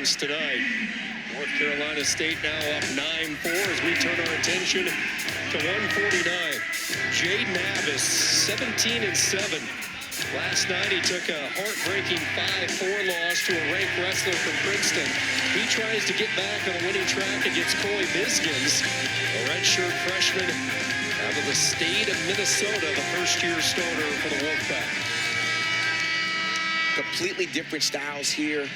games tonight. North Carolina State now up 9-4 as we turn our attention to 149. Jaden 17-7. Last night he took a heartbreaking 5-4 loss to a ranked wrestler from Princeton. He tries to get back on a winning track against Buesgens, a redshirt freshman out of the state of Minnesota, the first-year starter for the Wolfpack. Completely different styles here.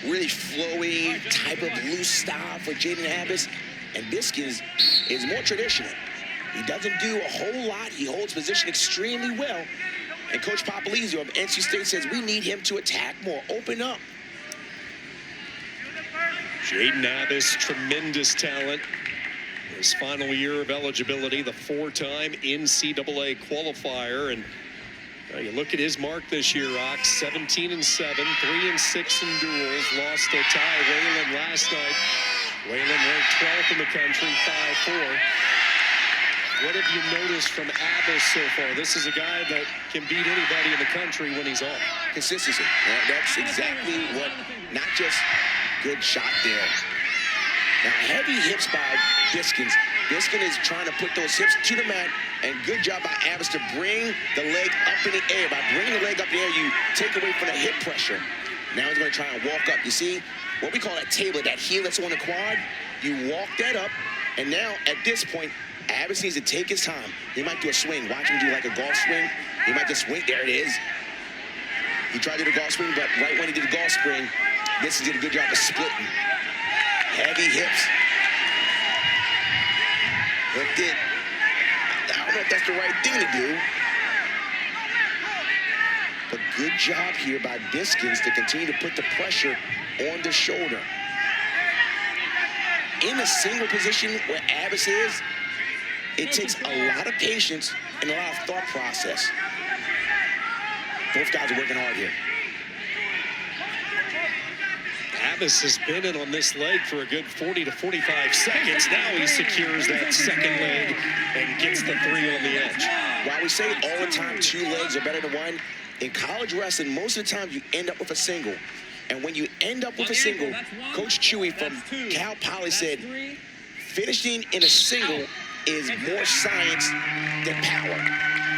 Really flowy type of loose style for Jaden Abbas. And Buesgens is more traditional. He doesn't do a whole lot. He holds position extremely well. And Coach Papalizio of NC State says we need him to attack more, open up. Jaden Abbas, tremendous talent. His final year of eligibility, the four-time NCAA qualifier. And you look at his mark this year, Rox, 17-7, 3-6 in duels. Lost to Ty Whalen last night. Whalen ranked 12th in the country, 5-4. What have you noticed from Abbas so far? This is a guy that can beat anybody in the country when he's on. Consistency. That's exactly what, not just good shot there. Now, heavy hips by Buesgens. Buesgens is trying to put those hips to the mat, and good job by Abbas to bring the leg up in the air. By bringing the leg up in the air, you take away from the hip pressure. Now he's going to try and walk up. You see what we call that table, that heel that's on the quad? You walk that up, and now at this point, Abbas needs to take his time. He might do a swing. Watch him do like a golf swing. He might just swing. There it is. He tried to do the golf swing, but right when he did the golf swing, Buesgens did a good job of splitting. Heavy hips. Hooked it. I don't know if that's the right thing to do. But good job here by Buesgens to continue to put the pressure on the shoulder. In a single position where Abbas is, it takes a lot of patience and a lot of thought process. Both guys are working hard here. Abbas has been in on this leg for a good 40 to 45 seconds. Now he secures that second leg and gets the three on the edge. While we say all the time 2 legs are better than 1, in college wrestling, most of the time you end up with a single. And when you end up with a single, Coach Chewy from Cal Poly said, finishing in a single is more science than power.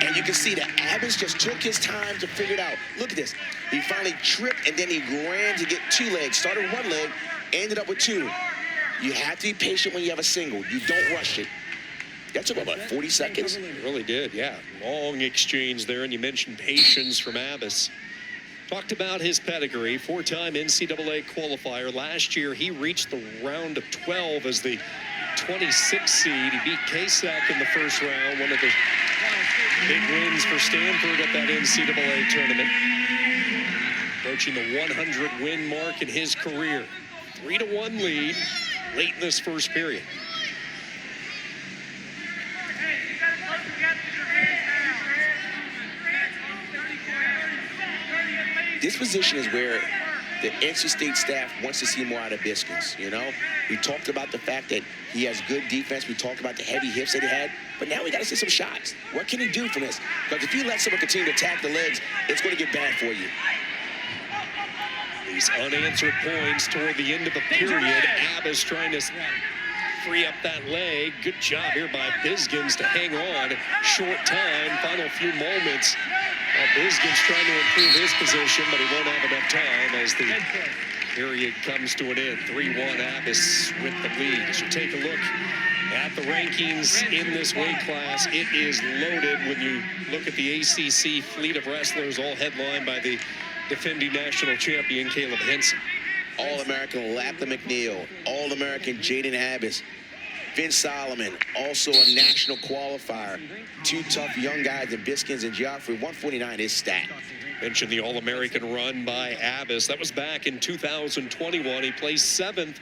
And you can see that Abbas just took his time to figure it out. Look at this. He finally tripped, and then he ran to get 2 legs. Started with 1 leg, ended up with 2. You have to be patient when you have a single. You don't rush it. That took about 40 seconds. It really did, yeah. Long exchange there, and you mentioned patience from Abbas. Talked about his pedigree, 4-time NCAA qualifier. Last year, he reached the round of 12 as the 26th seed. He beat K-Sac in the first round, one of the big wins for Stanford at that NCAA tournament. Approaching the 100-win mark in his career. 3-1 lead late in this first period. This position is where the NC State staff wants to see more out of Buesgens, you know? We talked about the fact that he has good defense. We talked about the heavy hips that he had. But now we got to see some shots. What can he do from this? Because if you let someone continue to attack the legs, it's going to get bad for you. These unanswered points toward the end of the period. Abbas trying to free up that leg. Good job here by Buesgens to hang on. Short time, final few moments. Buesgens trying to improve his position, but he won't have enough time as the period comes to an end. 3-1 Abbas with the lead. As you take a look at the rankings in this weight class, it is loaded when you look at the ACC fleet of wrestlers, all headlined by the defending national champion, Caleb Henson. All-American Lapta McNeil, All-American Jaden Abbas, Vince Solomon, also a national qualifier. 2 tough young guys in Buesgens and Geoffrey. 149 is stat. Mentioned the All-American run by Abbas. That was back in 2021. He placed 7th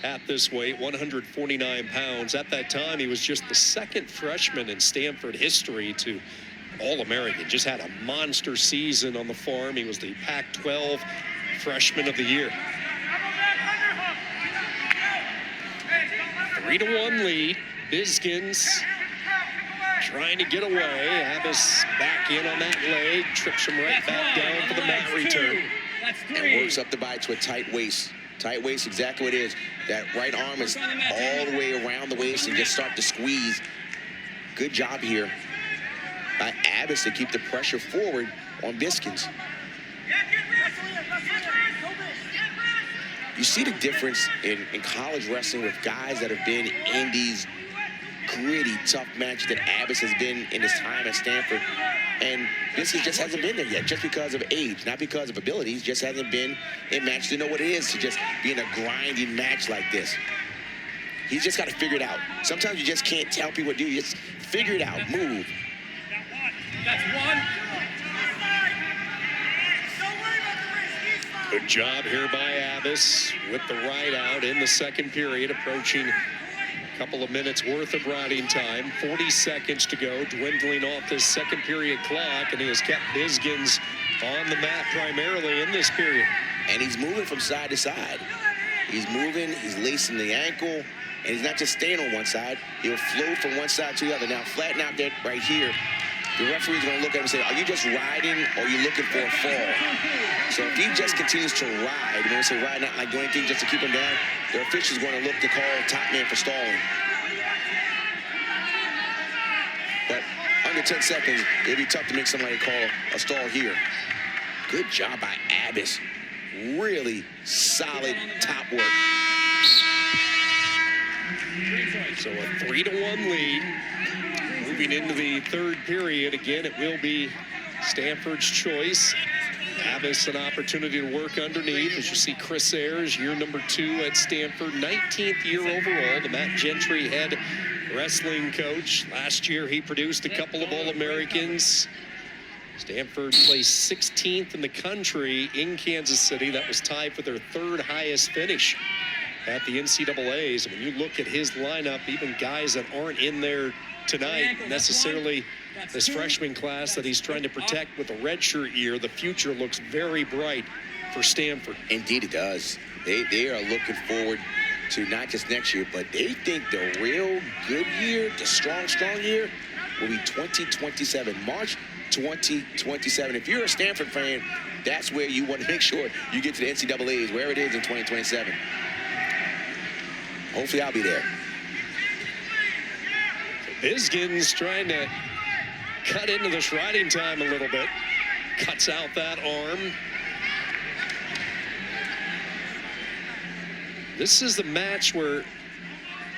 at this weight, 149 pounds. At that time, he was just the 2nd freshman in Stanford history to All-American. Just had a monster season on the farm. He was the Pac-12 Freshman of the Year. 3-1 lead. Buesgens trying to get away. Abbas back in on that leg. Trips him right back down for the mat return. and works up the body to a tight waist. Tight waist, exactly what it is. That right arm is all the way around the waist and just start to squeeze. Good job here by Abbas to keep the pressure forward on Buesgens. You see the difference in college wrestling with guys that have been in these gritty, tough matches that Abbas has been in his time at Stanford. And Buesgens just hasn't been there yet, just because of age, not because of abilities, just hasn't been in matches to know what it is to just be in a grinding match like this. He's just got to figure it out. Sometimes you just can't tell people what to do. You just figure it out, move. That's one. Good job here by Abbas with the right out in the second period, approaching a couple of minutes worth of riding time. 40 seconds to go, dwindling off this second period clock, and he has kept Buesgens on the mat primarily in this period. And he's moving from side to side. He's moving, he's lacing the ankle, and he's not just staying on one side. He'll float from one side to the other. Now, flatten out that right here. The referee's going to look at him and say, are you just riding or are you looking for a fall? So if he just continues to ride, when we say ride, not like do anything just to keep him down, the official's going to look to call top man for stalling. But under 10 seconds, it'd be tough to make somebody call a stall here. Good job by Abbas. Really solid top work. So a 3-1 lead. Moving into the third period, again, it will be Stanford's choice. Abbas an opportunity to work underneath. As you see, Chris Ayers, year number 2 at Stanford, 19th year overall, the Matt Gentry head wrestling coach. Last year, he produced a couple of All-Americans. Stanford placed 16th in the country in Kansas City. That was tied for their third highest finish at the NCAAs. And when you look at his lineup, even guys that aren't in there tonight necessarily this freshman class that he's trying to protect with a redshirt year, the future looks very bright for Stanford. Indeed it does. They are looking forward to not just next year, but they think the real good year, the strong year, will be 2027, March 2027. If you're a Stanford fan, that's where you want to make sure you get to the NCAAs, where it is in 2027. Hopefully I'll be there. Buesgens trying to cut into this riding time a little bit. Cuts out that arm. This is the match where,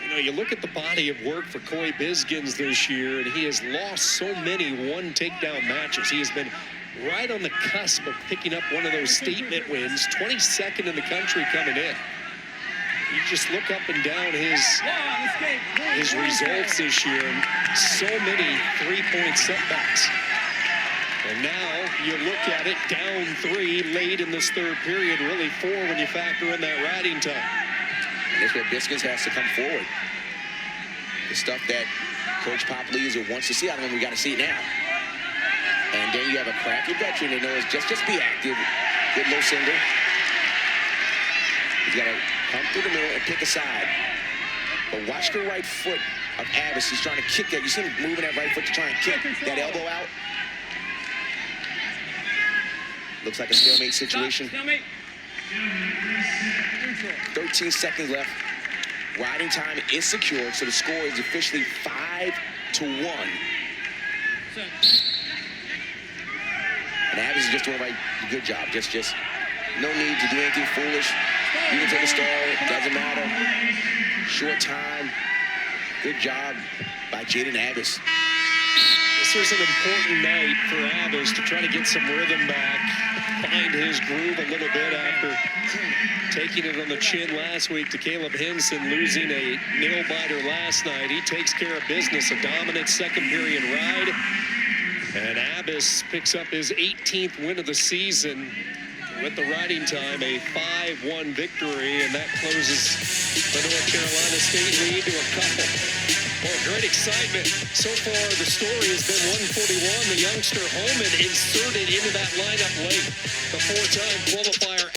you know, you look at the body of work for Coy Buesgens this year, and he has lost so many one takedown matches. He has been right on the cusp of picking up one of those statement wins, 22nd in the country coming in. You just look up and down his results this year, and so many three-point setbacks. And now you look at it, down 3 late in this third period, really 4 when you factor in that riding time. And that's where Buesgens has to come forward. The stuff that Coach Popley wants to see out of him, we got to see it now. And then you have a crafty veteran that knows just be active. Good low single. He's got to come through the middle and pick a side. But watch the right foot of Abbas. He's trying to kick that. You see him moving that right foot to try and kick that elbow out. Looks like a stalemate situation. 13 seconds left. Riding time is secured, so the score is officially 5-1. And Abbas is just doing a right good job. Just no need to do anything foolish. You can take a stall, it doesn't matter. Short time. Good job by Jaden Abbas. This was an important night for Abbas to try to get some rhythm back, find his groove a little bit after taking it on the chin last week to Caleb Henson, losing a nail-biter last night. He takes care of business, a dominant second-period ride. And Abbas picks up his 18th win of the season with the riding time, a 5-1 victory, and that closes the North Carolina State lead to a couple. Well, great excitement. So far, the story has been 141. The youngster Holman inserted into that lineup late. The 4-time qualifier